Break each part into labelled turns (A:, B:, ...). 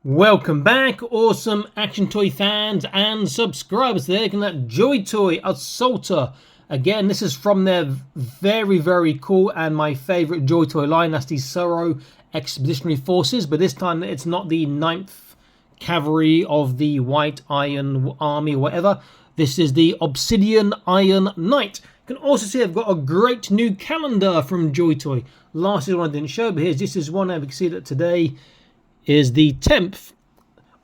A: Welcome back, awesome action toy fans and subscribers. They're looking at JoyToy Assaulter. Again, this is from their very cool and my favorite JoyToy line. That's the Sorrow Expeditionary Forces, but this time it's not the 9th Cavalry of the White Iron Army or whatever. This is the Obsidian Iron Knight. You can also see I've got a great new calendar from JoyToy. Last year's one I didn't show, but this is one I can see that today is the 10th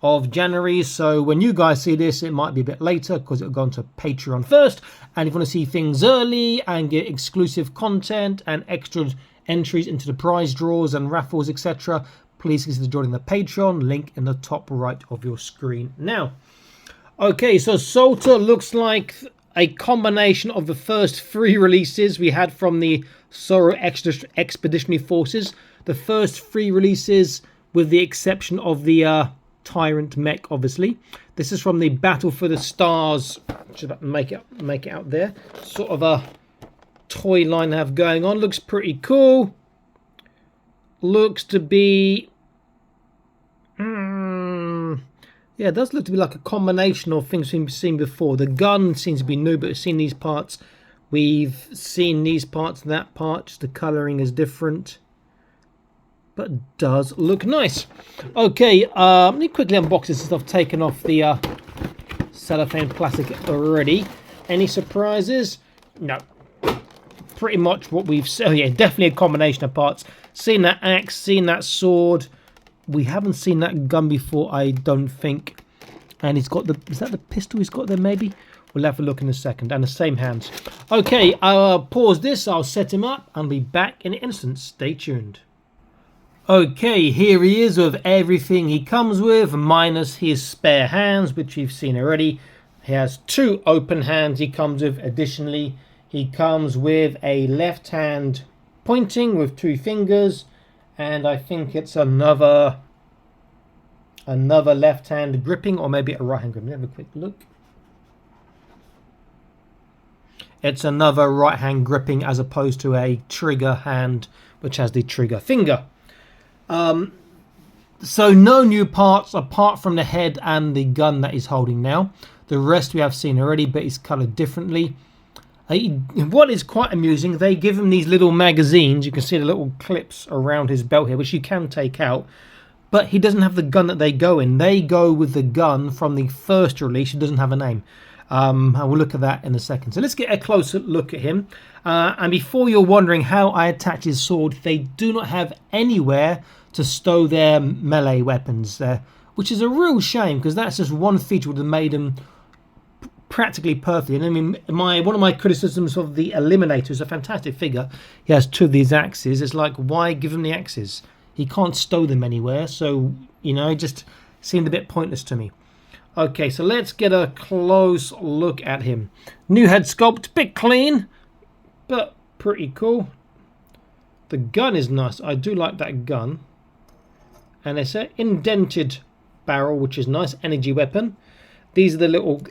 A: of January. So when you guys see this, it might be a bit later because it'll go onto Patreon first. And if you want to see things early and get exclusive content and extra entries into the prize draws and raffles, etc., please consider joining the Patreon. Link in the top right of your screen now. Okay, so Assaulter looks like a combination of the first 3 releases we had from the Sorrow Expeditionary Forces. The first 3 releases, with the exception of the Tyrant mech, obviously. This is from the Battle for the Stars. Just about to make it out there. Sort of a toy line I have going on. Looks pretty cool. Looks to be... yeah, it does look to be like a combination of things we've seen before. The gun seems to be new, but we've seen these parts. We've seen these parts and that part. Just the colouring is different, but does look nice. Okay, let me quickly unbox this since I've taken off the cellophane plastic already. Any surprises? No. Pretty much what we've seen. Oh yeah, definitely a combination of parts. Seen that axe, seen that sword. We haven't seen that gun before, I don't think. And he's got the... is that the pistol he's got there, maybe? We'll have a look in a second. And the same hands. Okay, I'll pause this. I'll set him up and be back in an instant. Stay tuned. Okay, here he is with everything he comes with, minus his spare hands, which you've seen already. He has 2 open hands he comes with. Additionally, he comes with a left hand pointing with 2 fingers, and I think it's another left hand gripping, or maybe a right hand gripping. Let me have a quick look. It's another right hand gripping as opposed to a trigger hand, which has the trigger finger. So no new parts apart from the head and the gun that he's holding now. The rest we have seen already, but it's coloured differently. What is quite amusing, they give him these little magazines. You can see the little clips around his belt here, which you can take out. But he doesn't have the gun that they go in. They go with the gun from the first release. It doesn't have a name. And we'll look at that in a second. So let's get a closer look at him. And before you're wondering how I attach his sword, they do not have anywhere to stow their melee weapons there, which is a real shame, because that's just one feature would have made him practically perfect. And I mean, one of my criticisms of the Eliminator is a fantastic figure. He has 2 of these axes. It's like, why give him the axes? He can't stow them anywhere, so, you know, it just seemed a bit pointless to me. Okay, so let's get a close look at him. New head sculpt, bit clean, but pretty cool. The gun is nice. I do like that gun. And it's an indented barrel, which is nice. Energy weapon. These are the little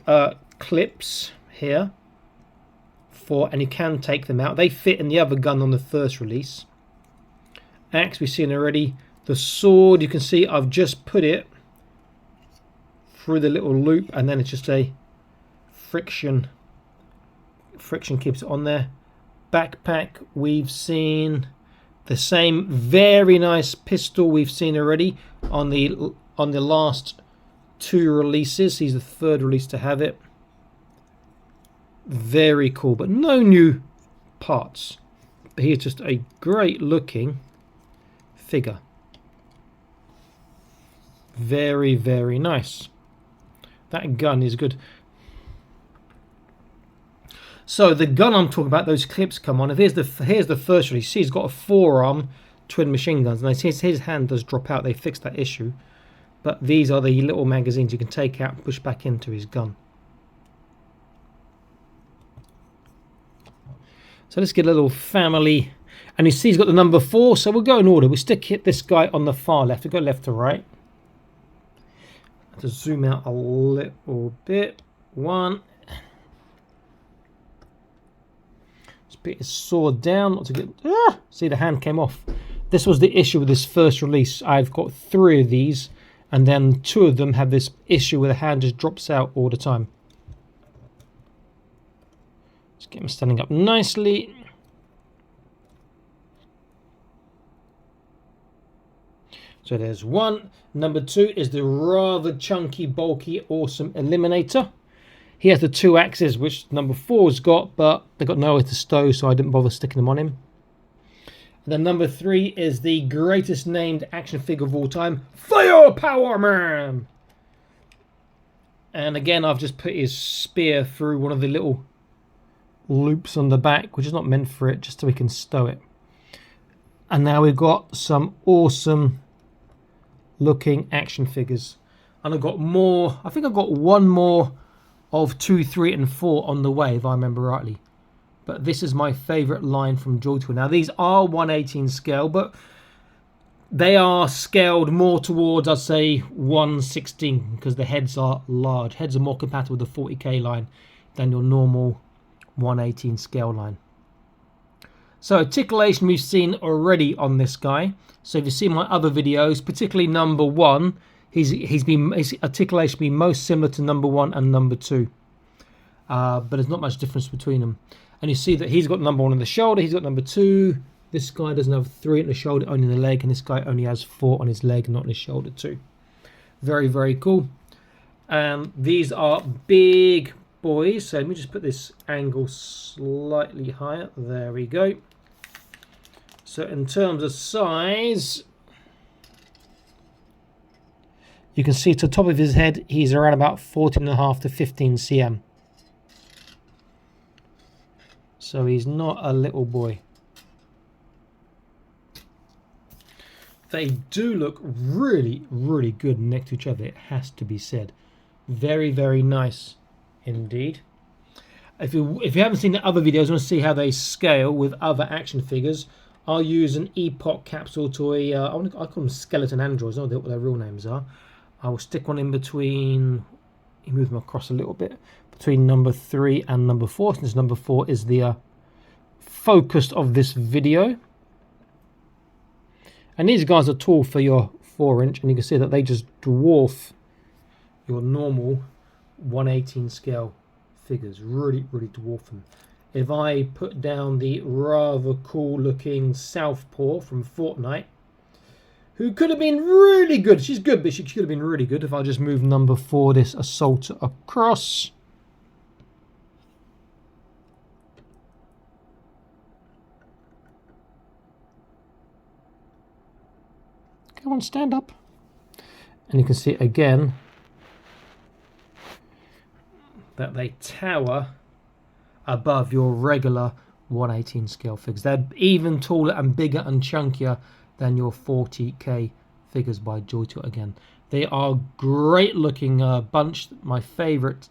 A: clips here. And you can take them out. They fit in the other gun on the first release. Axe we've seen already. The sword, you can see I've just put it through the little loop, and then it's just a friction keeps it on there. Backpack we've seen the same very nice pistol we've seen already on the last 2 releases. He's the 3rd release to have it. Very cool, but no new parts. But here's just a great looking figure. Very nice. That gun is good. So the gun I'm talking about, those clips come on. If here's the first release. See, he's got a 4-arm twin machine guns, and his hand does drop out. They fixed that issue. But these are the little magazines you can take out and push back into his gun. So let's get a little family. And you see he's got the number 4, so we'll go in order. We'll hit this guy on the far left. We'll go left to right. To zoom out a little bit. 1. Just put his sword down, not to get... see, the hand came off. This was the issue with this first release. I've got 3 of these, And then 2 of them have this issue where the hand just drops out all the time. Let's get them standing up nicely. So there's 1. Number 2 is the rather chunky, bulky, awesome Eliminator. He has the 2 axes, which number 4's got, but they got nowhere to stow, so I didn't bother sticking them on him. And then number 3 is the greatest named action figure of all time, Firepower Man! And again, I've just put his spear through one of the little loops on the back, which is not meant for it, just so we can stow it. And now we've got some awesome looking action figures. And I've got more, I think I've got 1 more of 2, 3, and 4 on the way, if I remember rightly. But this is my favourite line from JoyToy. Now, these are 1/18 scale, but they are scaled more towards, I'd say, 1/16, because the heads are large. Heads are more compatible with the 40k line than your normal 1/18 scale line. So, articulation we've seen already on this guy. So, if you see my other videos, particularly number 1, his articulation been most similar to number 1 and number 2. But there's not much difference between them. And you see that he's got number 1 on the shoulder, he's got number 2. This guy doesn't have 3 on the shoulder, only in the leg, and this guy only has 4 on his leg, not on his shoulder too. Very, very cool. These are big boys. So let me just put this angle slightly higher. There we go. So in terms of size, you can see to the top of his head, he's around about 14.5 to 15 cm. So he's not a little boy. They do look really, really good next to each other, it has to be said. Very, very nice indeed. If you haven't seen the other videos, want to see how they scale with other action figures, I'll use an Epoch capsule toy. I call them skeleton androids, I don't know what their real names are. I will stick one in between, you move them across a little bit, between number 3 and number 4, since number 4 is the focus of this video. And these guys are tall for your 4-inch, and you can see that they just dwarf your normal 1/18 scale figures. Really, really dwarf them. If I put down the rather cool looking Southpaw from Fortnite, who could have been really good. She's good, but she could have been really good if I just move number 4, this Assaulter, across. Go on, stand up. And you can see again that they tower above your regular 1/18 scale figures. They're even taller and bigger and chunkier than your 40k figures by JoyToy again. They are great looking bunch. My favourite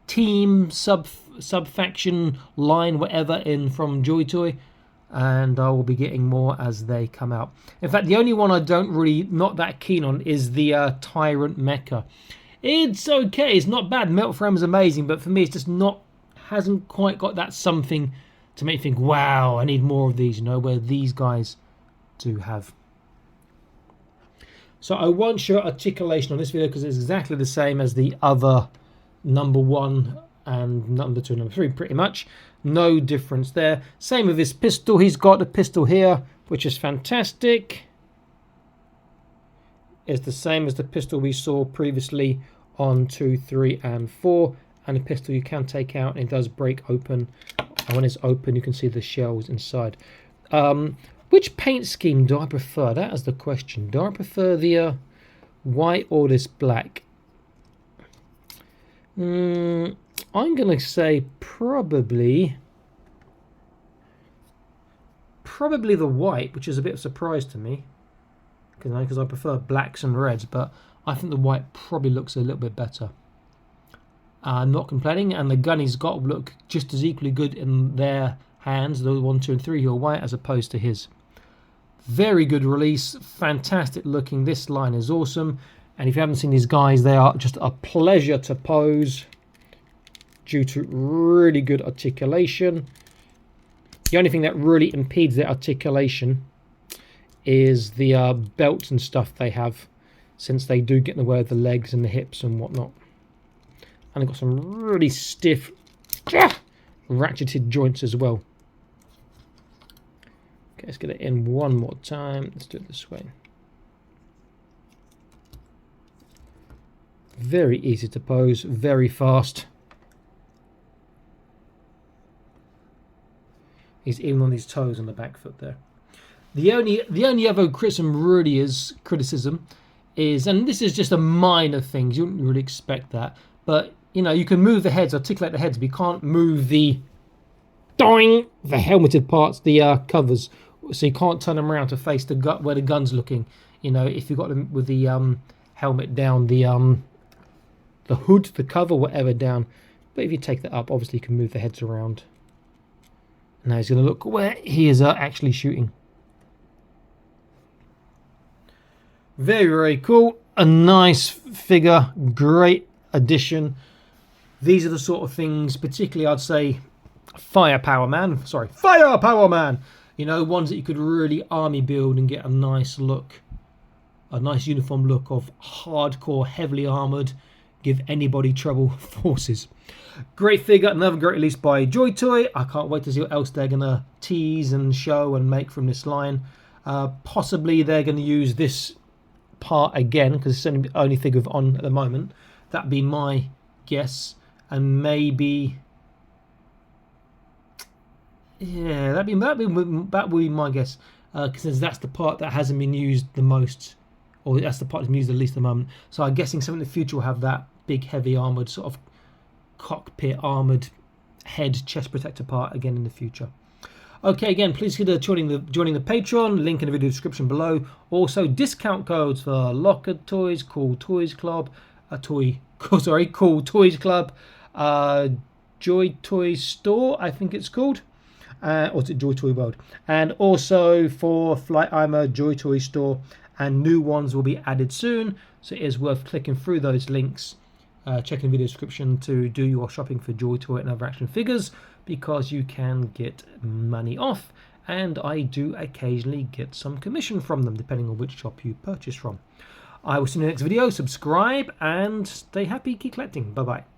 A: team, sub-faction line, whatever, in from JoyToy. And I will be getting more as they come out. In fact, the only one I not that keen on is the Tyrant Mecha. It's okay, it's not bad. Metal Frame is amazing, but for me, it's just hasn't quite got that something to make me think, wow, I need more of these, you know, where these guys do have. So I won't show articulation on this video because it's exactly the same as the other number 1 and number 2 and number 3, pretty much. No difference there. Same with his pistol. He's got a pistol here, which is fantastic. It's the same as the pistol we saw previously on 2, 3, and 4. And a pistol you can take out, and it does break open. And when it's open, you can see the shells inside. Which paint scheme do I prefer? That is the question. Do I prefer the white or this black? I'm going to say probably the white, which is a bit of a surprise to me, because I prefer blacks and reds, but I think the white probably looks a little bit better. I'm not complaining, and the gun he's got will look just as equally good in their hands, the 1, 2, and 3 who are white, as opposed to his. Very good release, fantastic looking. This line is awesome, and if you haven't seen these guys, they are just a pleasure to pose due to really good articulation. The only thing that really impedes their articulation is the belts and stuff they have. since they do get in the way of the legs and the hips and whatnot. And they've got some really stiff, ratcheted joints as well. Okay, let's get it in one more time. Let's do it this way. Very easy to pose, very fast. He's even on his toes on the back foot there. The only other criticism is, and this is just a minor thing, you wouldn't really expect that, but you know, you can move the heads, articulate the heads, but you can't move the helmeted parts, the covers, so you can't turn them around to face the gut where the gun's looking. You know, if you've got them with the helmet down, the hood, the cover, whatever down. But if you take that up, obviously you can move the heads around. Now he's going to look where he is actually shooting. Very, very cool. A nice figure. Great addition. These are the sort of things, particularly I'd say Firepower Man. You know, ones that you could really army build and get a nice look. A nice uniform look of hardcore, heavily armoured, give anybody trouble forces. Great figure, another great release by JoyToy. I can't wait to see what else they're going to tease and show and make from this line. Possibly they're going to use this part again, because it's the only figure on at the moment. That'd be my guess. And maybe... yeah, that would be my guess. Because that's the part that hasn't been used the most. Or that's the part that's been used the least at the moment. So I'm guessing some in the future will have that big, heavy armoured sort of cockpit armoured head chest protector part again in the future. Okay, again, please consider joining the Patreon, link in the video description below. Also, discount codes for Locker Toys, Cool Toys Club, Cool Toys Club, JoyToy Store, I think it's called, or is it JoyToy World? And also for Flight Armor, JoyToy Store, and new ones will be added soon. So it is worth clicking through those links. Checking the video description to do your shopping for JoyToy and other action figures, because you can get money off, and I do occasionally get some commission from them depending on which shop you purchase from. I will see you in the next video. Subscribe and stay happy, keep collecting. Bye bye.